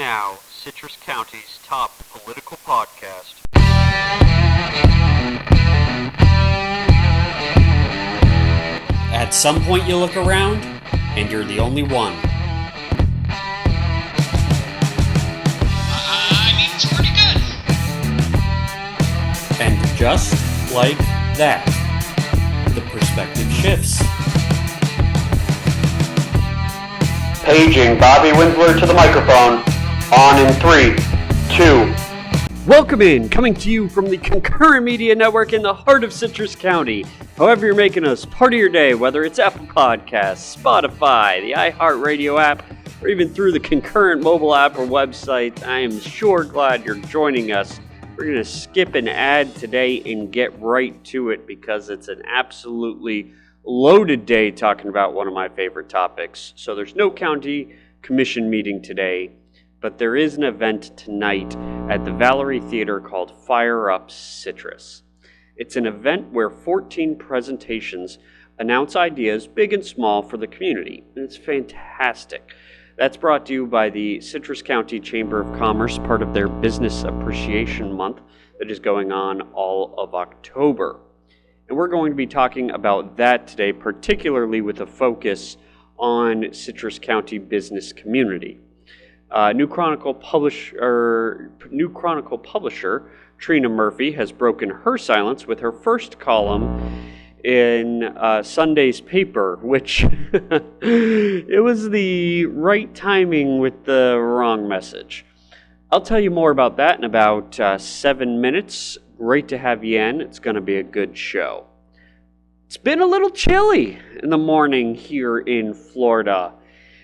now Citrus County's top political podcast. At some point you look around, and you're the only one. It's pretty good. And just like that, the perspective shifts. Paging Bobby Winsler to the microphone. On in 3, 2. Welcome in, coming to you from the Concurrent Media Network in the heart of Citrus County. However you're making us part of your day, whether it's Apple Podcasts, Spotify, the iHeartRadio app, or even through the Concurrent mobile app or website, I am sure glad you're joining us. We're going to skip an ad today and get right to it because it's an absolutely loaded day talking about one of my favorite topics. So there's no county commission meeting today, but there is an event tonight at the Valerie Theater called Fire Up Citrus. It's an event where 14 presentations announce ideas, big and small, for the community, and it's fantastic. That's brought to you by the Citrus County Chamber of Commerce, part of their Business Appreciation Month that is going on all of October. And we're going to be talking about that today, particularly with a focus on Citrus County business community. New Chronicle publisher Trina Murphy has broken her silence with her first column in Sunday's paper, which it was the right timing with the wrong message. I'll tell you more about that in about 7 minutes. Great to have you in. It's going to be a good show. It's been a little chilly in the morning here in Florida.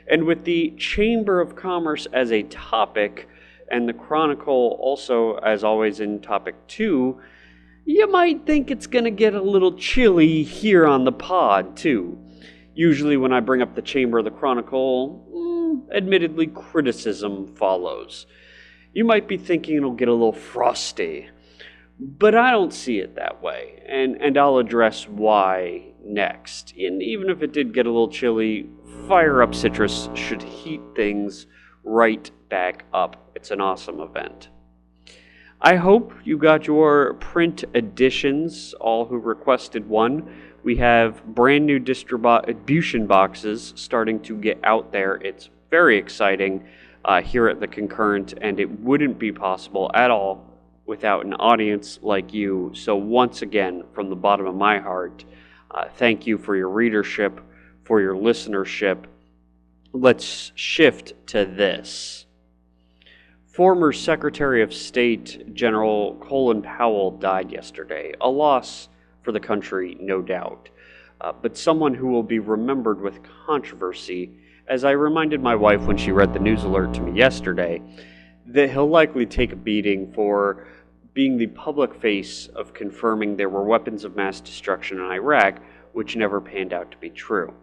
And with the Chamber of Commerce as a topic, and the Chronicle also, as always, in topic 2, you might think it's going to get a little chilly here on the pod, too. Usually when I bring up the Chamber of the Chronicle, admittedly, criticism follows. You might be thinking it'll get a little frosty, but I don't see it that way, and I'll address why next. And even if it did get a little chilly, Fire Up Citrus should heat things right back up. It's an awesome event. I hope you got your print editions, all who requested one. We have brand new distribution boxes starting to get out there. It's very exciting here at the Concurrent, and it wouldn't be possible at all without an audience like you. So once again, from the bottom of my heart, thank you for your readership, for your listenership. Let's shift to this. Former Secretary of State General Colin Powell died yesterday. A loss for the country, no doubt, but someone who will be remembered with controversy, as I reminded my wife when she read the news alert to me yesterday, that he'll likely take a beating for being the public face of confirming there were weapons of mass destruction in Iraq, which never panned out to be true.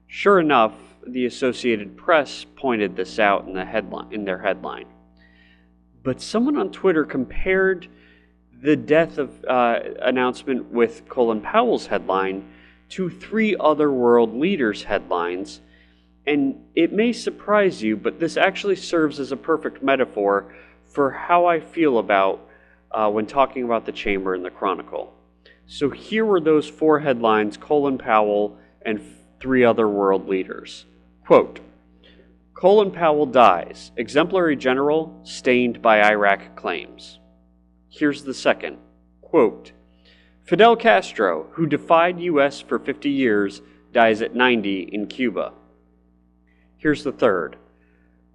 Sure enough, the Associated Press pointed this out in their headline. But someone on Twitter compared the death of announcement with Colin Powell's headline to 3 other world leaders' headlines, and it may surprise you, but this actually serves as a perfect metaphor for how I feel about when talking about the Chamber and the Chronicle. So here were those 4 headlines, Colin Powell and 3 other world leaders. Quote, Colin Powell dies, exemplary general, stained by Iraq claims. Here's the second. Quote, Fidel Castro, who defied U.S. for 50 years, dies at 90 in Cuba. Here's the third.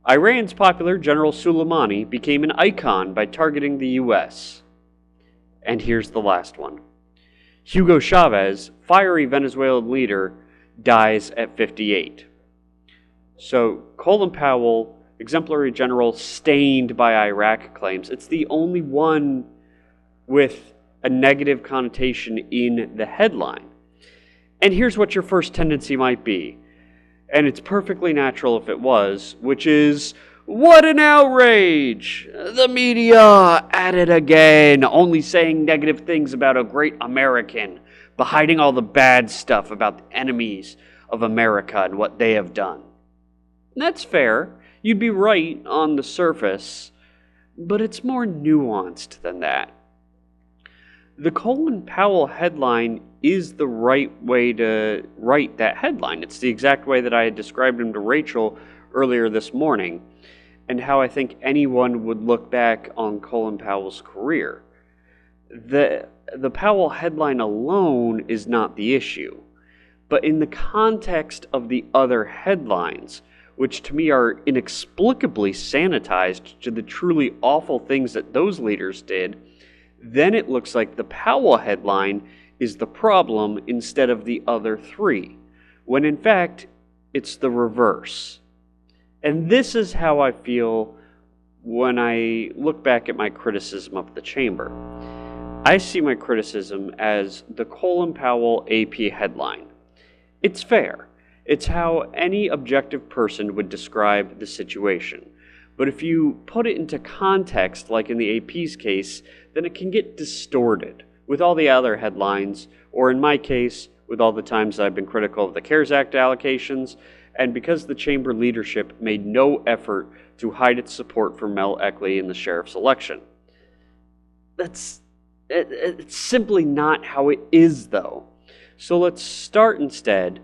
Iran's popular General Soleimani became an icon by targeting the U.S. And here's the last one. Hugo Chavez, fiery Venezuelan leader, dies at 58. So, Colin Powell, exemplary general, stained by Iraq claims. It's the only one with a negative connotation in the headline. And here's what your first tendency might be. And it's perfectly natural if it was, which is, what an outrage! The media at it again, only saying negative things about a great American, but hiding all the bad stuff about the enemies of America and what they have done. And that's fair. You'd be right on the surface, but it's more nuanced than that. The Colin Powell headline is the right way to write that headline. It's the exact way that I had described him to Rachel earlier this morning, and how I think anyone would look back on Colin Powell's career. The Powell headline alone is not the issue, but in the context of the other headlines, which to me are inexplicably sanitized to the truly awful things that those leaders did, then it looks like the Powell headline is the problem instead of the other three, when in fact it's the reverse. And this is how I feel when I look back at my criticism of the chamber. I see my criticism as the Colin Powell AP headline. It's fair. It's how any objective person would describe the situation. But if you put it into context, like in the AP's case, then it can get distorted with all the other headlines, or in my case, with all the times I've been critical of the CARES Act allocations, and because the chamber leadership made no effort to hide its support for Mel Eckley in the sheriff's election. It's simply not how it is, though. So let's start instead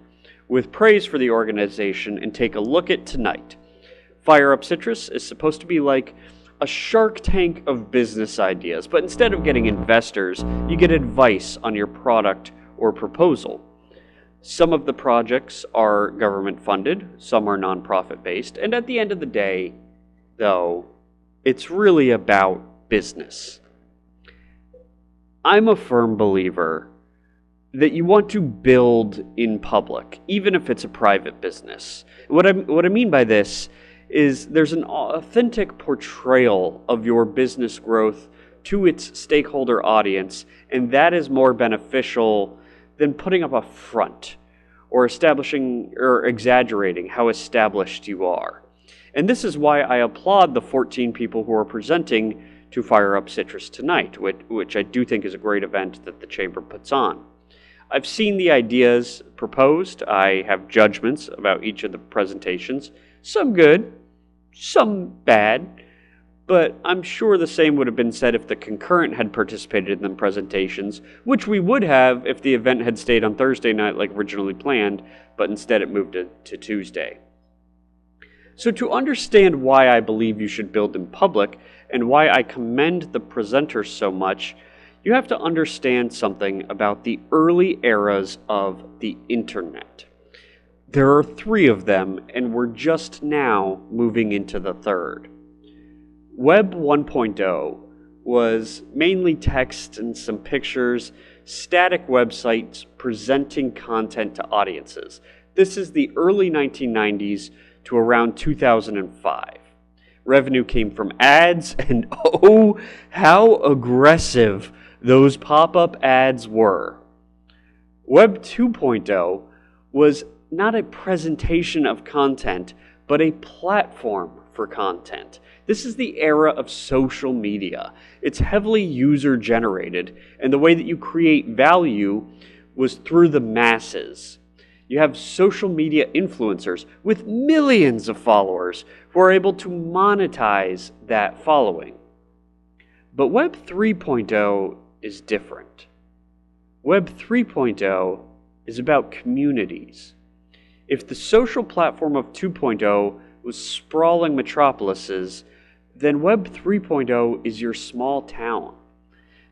with praise for the organization and take a look at tonight. Fire Up Citrus is supposed to be like a Shark Tank of business ideas, but instead of getting investors, you get advice on your product or proposal. Some of the projects are government funded, some are nonprofit based, and at the end of the day, though, it's really about business. I'm a firm believer that you want to build in public, even if it's a private business. What I mean by this is there's an authentic portrayal of your business growth to its stakeholder audience, and that is more beneficial than putting up a front or establishing or exaggerating how established you are. And this is why I applaud the 14 people who are presenting to Fire Up Citrus tonight, which I do think is a great event that the Chamber puts on. I've seen the ideas proposed. I have judgments about each of the presentations, some good, some bad, but I'm sure the same would have been said if the Concurrent had participated in the presentations, which we would have if the event had stayed on Thursday night like originally planned, but instead it moved to Tuesday. So to understand why I believe you should build in public and why I commend the presenters so much, you have to understand something about the early eras of the internet. There are 3 of them, and we're just now moving into the 3rd. Web 1.0 was mainly text and some pictures, static websites presenting content to audiences. This is the early 1990s to around 2005. Revenue came from ads, and oh, how aggressive those pop-up ads were. Web 2.0 was not a presentation of content, but a platform for content. This is the era of social media. It's heavily user-generated, and the way that you create value was through the masses. You have social media influencers with millions of followers who are able to monetize that following. But Web 3.0 is different. Web 3.0 is about communities. If the social platform of 2.0 was sprawling metropolises, then Web 3.0 is your small town.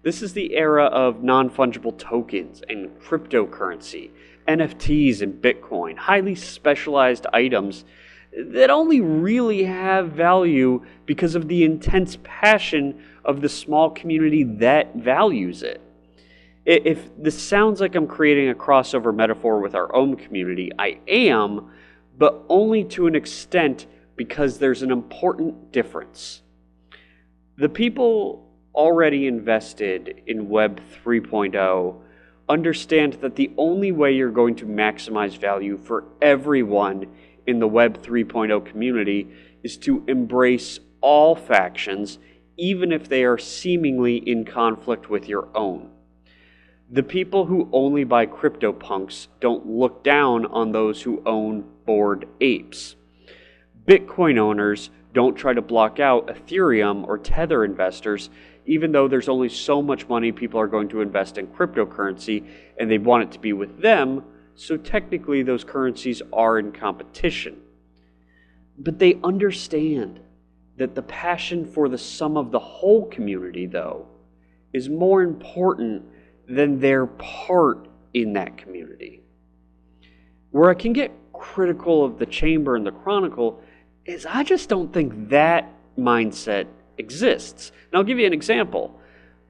This is the era of non-fungible tokens and cryptocurrency, NFTs and Bitcoin, highly specialized items that only really have value because of the intense passion of the small community that values it. If this sounds like I'm creating a crossover metaphor with our own community, I am, but only to an extent because there's an important difference. The people already invested in Web 3.0 understand that the only way you're going to maximize value for everyone in the Web 3.0 community is to embrace all factions, even if they are seemingly in conflict with your own. The people who only buy CryptoPunks don't look down on those who own Bored Apes. Bitcoin owners don't try to block out Ethereum or Tether investors, even though there's only so much money people are going to invest in cryptocurrency and they want it to be with them, so technically those currencies are in competition. But they understand that the passion for the sum of the whole community, though, is more important than their part in that community. Where I can get critical of the Chamber and the Chronicle is I just don't think that mindset exists. And I'll give you an example.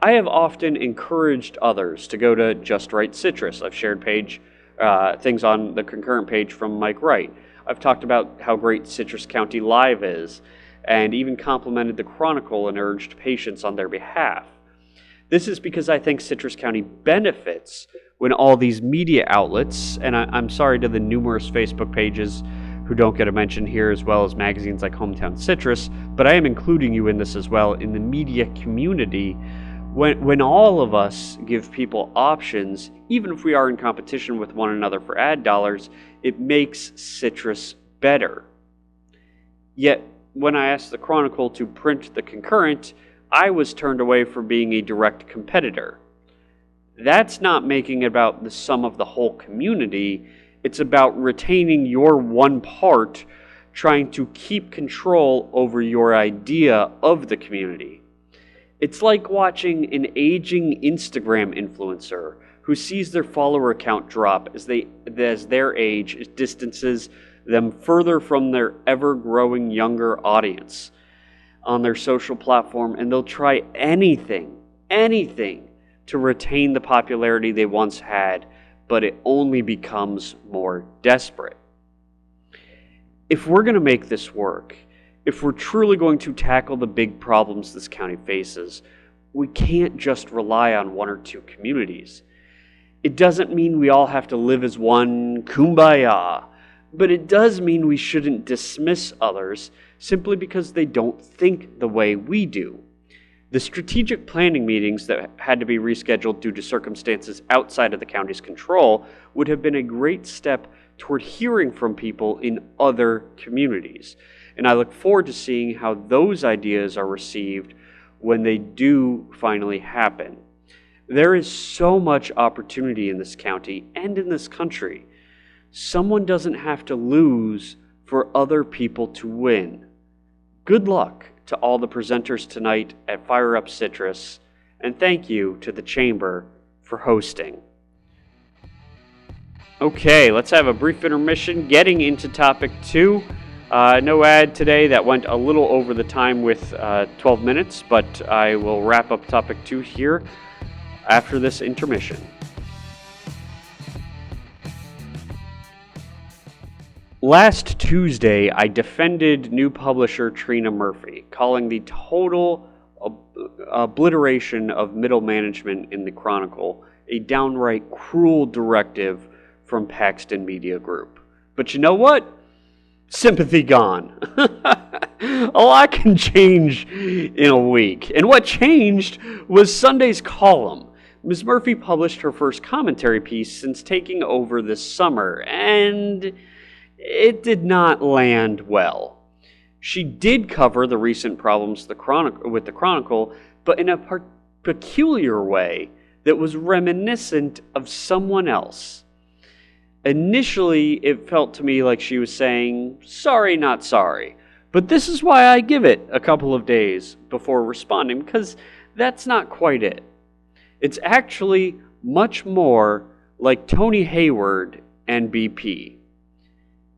I have often encouraged others to go to Just Right Citrus. I've shared things on the Concurrent page from Mike Wright. I've talked about how great Citrus County Live is, and even complimented the Chronicle and urged patience on their behalf. This is because I think Citrus County benefits when all these media outlets, and I'm sorry to the numerous Facebook pages who don't get a mention here, as well as magazines like Hometown Citrus, but I am including you in this as well, in the media community. When all of us give people options, even if we are in competition with one another for ad dollars, it makes Citrus better. Yet, when I asked the Chronicle to print the Concurrent, I was turned away from being a direct competitor. That's not making it about the sum of the whole community. It's about retaining your one part, trying to keep control over your idea of the community. It's like watching an aging Instagram influencer who sees their follower count drop as their age distances them further from their ever-growing younger audience on their social platform, and they'll try anything to retain the popularity they once had, but it only becomes more desperate. If we're going to make this work, if we're truly going to tackle the big problems this county faces, we can't just rely on one or two communities. It doesn't mean we all have to live as one, kumbaya, but it does mean we shouldn't dismiss others simply because they don't think the way we do. The strategic planning meetings that had to be rescheduled due to circumstances outside of the county's control would have been a great step toward hearing from people in other communities. And I look forward to seeing how those ideas are received when they do finally happen. There is so much opportunity in this county and in this country. Someone doesn't have to lose for other people to win. Good luck to all the presenters tonight at Fire Up Citrus, and thank you to the Chamber for hosting. Okay, let's have a brief intermission. Getting into topic 2. No ad today. That went a little over the time with 12 minutes, but I will wrap up topic 2 here after this intermission. Last Tuesday, I defended new publisher Trina Murphy, calling the total obliteration of middle management in the Chronicle a downright cruel directive from Paxton Media Group. But you know what? Sympathy gone. A lot can change in a week. And what changed was Sunday's column. Ms. Murphy published her first commentary piece since taking over this summer, and it did not land well. She did cover the recent problems with the Chronicle, but in a peculiar way that was reminiscent of someone else. Initially, it felt to me like she was saying, sorry, not sorry. But this is why I give it a couple of days before responding, because that's not quite it. It's actually much more like Tony Hayward and BP.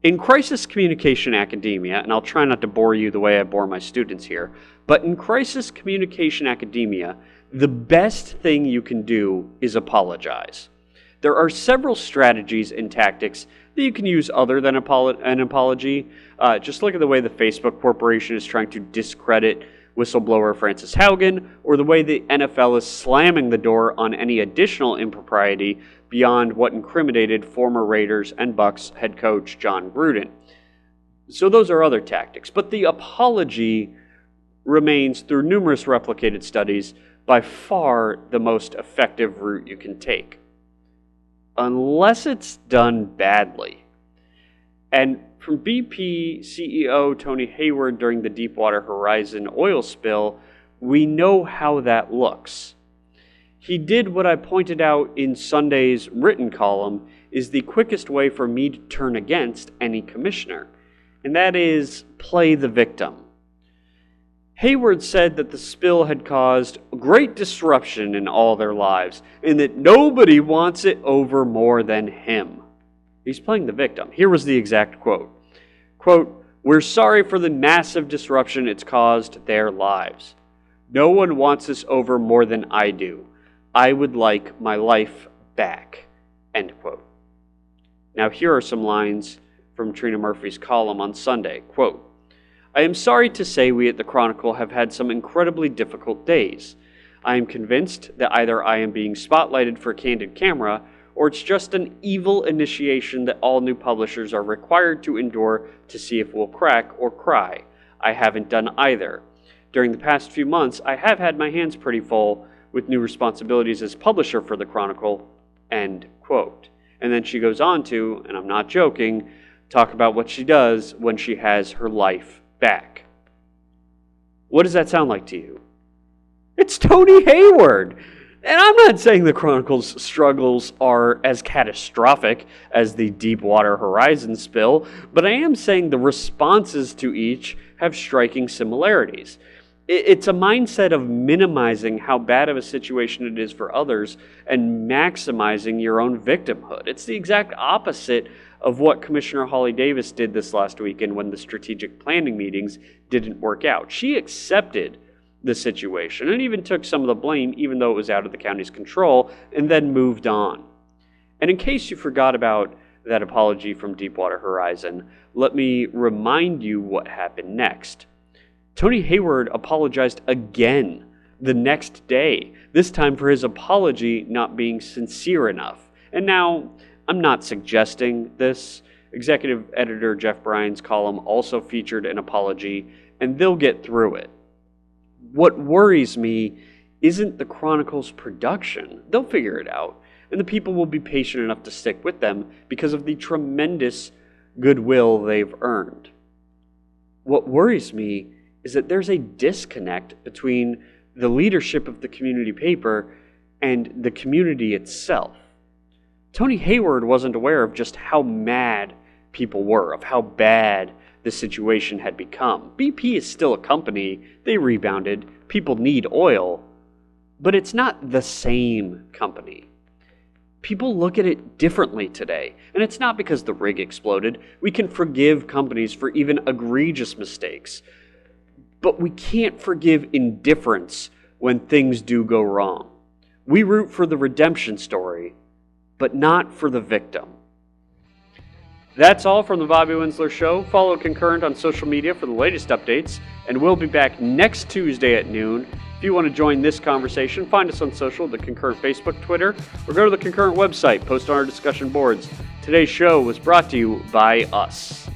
In crisis communication academia, and I'll try not to bore you the way I bore my students here, but in crisis communication academia, the best thing you can do is apologize. There are several strategies and tactics that you can use other than an apology. Just look at the way the Facebook Corporation is trying to discredit whistleblower Frances Haugen, or the way the NFL is slamming the door on any additional impropriety beyond what incriminated former Raiders and Bucs head coach John Gruden. So those are other tactics. But the apology remains, through numerous replicated studies, by far the most effective route you can take. Unless it's done badly. And from BP CEO Tony Hayward during the Deepwater Horizon oil spill, we know how that looks. He did what I pointed out in Sunday's written column is the quickest way for me to turn against any commissioner, and that is play the victim. Hayward said that the spill had caused great disruption in all their lives, and that nobody wants it over more than him. He's playing the victim. Here was the exact quote. Quote, "We're sorry for the massive disruption it's caused their lives. No one wants this over more than I do. I would like my life back." End quote. Now here are some lines from Trina Murphy's column on Sunday. Quote, "I am sorry to say we at the Chronicle have had some incredibly difficult days. I am convinced that either I am being spotlighted for a candid camera, or it's just an evil initiation that all new publishers are required to endure to see if we'll crack or cry. I haven't done either. During the past few months, I have had my hands pretty full with new responsibilities as publisher for the Chronicle." End quote. And then she goes on to, and I'm not joking, talk about what she does when she has her life back. What does that sound like to you? It's Tony Hayward! And I'm not saying the Chronicle's struggles are as catastrophic as the Deepwater Horizon spill, but I am saying the responses to each have striking similarities. It's a mindset of minimizing how bad of a situation it is for others and maximizing your own victimhood. It's the exact opposite of what Commissioner Holly Davis did this last weekend when the strategic planning meetings didn't work out. She accepted the situation and even took some of the blame, even though it was out of the county's control, and then moved on. And in case you forgot about that apology from Deepwater Horizon, let me remind you what happened next. Tony Hayward apologized again the next day, this time for his apology not being sincere enough. And now, I'm not suggesting this. Executive editor Jeff Bryan's column also featured an apology, and they'll get through it. What worries me isn't the Chronicle's production. They'll figure it out, and the people will be patient enough to stick with them because of the tremendous goodwill they've earned. What worries me is that there's a disconnect between the leadership of the community paper and the community itself. Tony Hayward wasn't aware of just how mad people were, of how bad the situation had become. BP is still a company. They rebounded. People need oil. But it's not the same company. People look at it differently today. And it's not because the rig exploded. We can forgive companies for even egregious mistakes. But we can't forgive indifference when things do go wrong. We root for the redemption story, but not for the victim. That's all from the Bobby Winsler Show. Follow Concurrent on social media for the latest updates, and we'll be back next Tuesday at noon. If you want to join this conversation, find us on social, the Concurrent Facebook, Twitter, or go to the Concurrent website, post on our discussion boards. Today's show was brought to you by us.